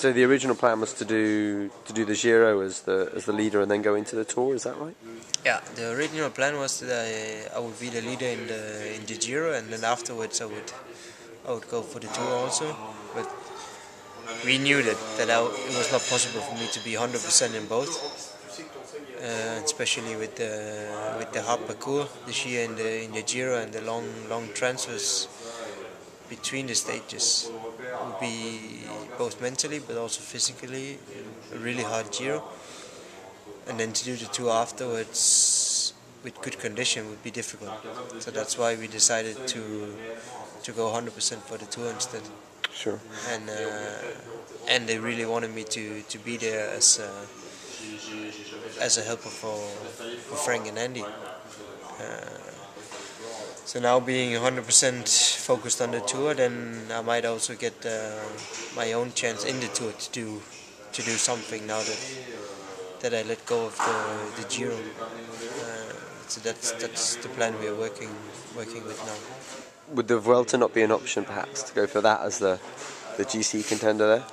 So the original plan was to do the Giro as the leader and then go into the Tour. Is that right? Yeah, the original plan was that I would be the leader in the Giro, and then afterwards I would go for the Tour also. But we knew that it was not possible for me to be 100% in both, especially with the hard parcours this year in the Giro, and the long transfers between the stages would be both mentally but also physically a really hard Giro. And then to do the Tour afterwards with good condition would be difficult. So that's why we decided to go 100% for the Tour instead. Sure. And they really wanted me to be there as a helper for Fränk and Andy. So now being 100% focused on the Tour, then I might also get my own chance in the Tour to do something now that I let go of the Giro. So that's the plan we are working with now. Would the Vuelta not be an option, perhaps, to go for that as the GC contender there?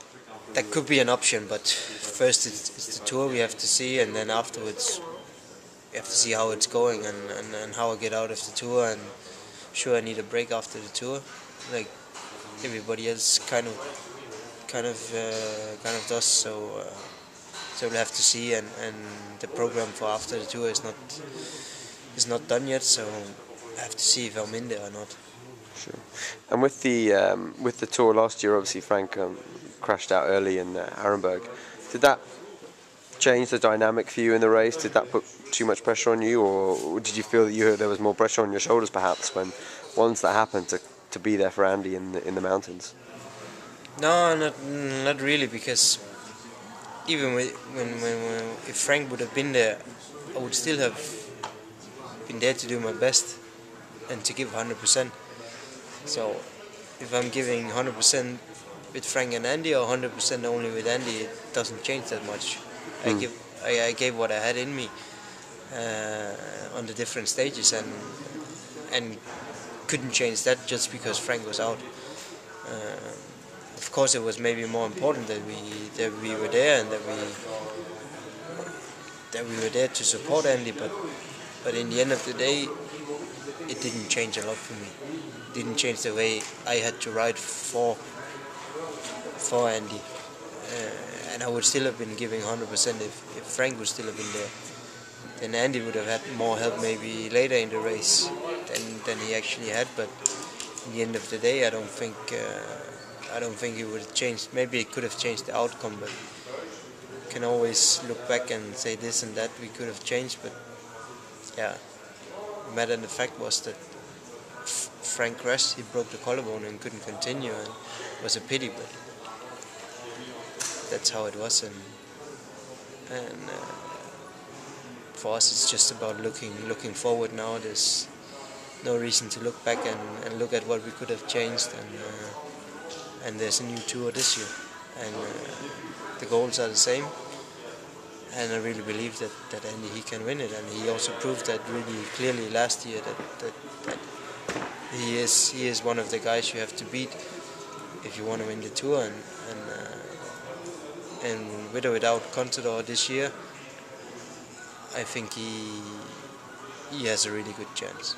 That could be an option, but first it's the Tour we have to see, and then afterwards we have to see how it's going and how I get out of the Tour. And sure, I need a break after the Tour, like everybody else kind of does. So we'll have to see, and the program for after the Tour is not done yet. So I have to see if I'm in there or not. Sure. And with the Tour last year, obviously Fränk crashed out early in Arenberg. Did that change the dynamic for you in the race? Did that put too much pressure on you, or did you feel that there was more pressure on your shoulders perhaps once that happened to be there for Andy in the mountains? No, not really, because even when if Fränk would have been there, I would still have been there to do my best and to give 100%. So if I'm giving 100% with Fränk and Andy or 100% only with Andy, it doesn't change that much. I gave what I had in me on the different stages, and couldn't change that just because Fränk was out. Of course, it was maybe more important that we were there and that we were there to support Andy, but in the end of the day, it didn't change a lot for me. It didn't change the way I had to ride for Andy. And I would still have been giving 100% if Fränk would still have been there. Then Andy would have had more help maybe later in the race than he actually had. But in the end of the day, I don't think it would have changed. Maybe it could have changed the outcome, but you can always look back and say this and that we could have changed. But yeah, the matter and the fact was that Fränk crashed. He broke the collarbone and couldn't continue, and it was a pity, but that's how it was. And for us, it's just about looking forward now. There's no reason to look back and look at what we could have changed. And there's a new Tour this year, and the goals are the same. And I really believe that Andy, he can win it, and he also proved that really clearly last year that he is one of the guys you have to beat if you want to win the Tour. And with or without Contador this year, I think he has a really good chance.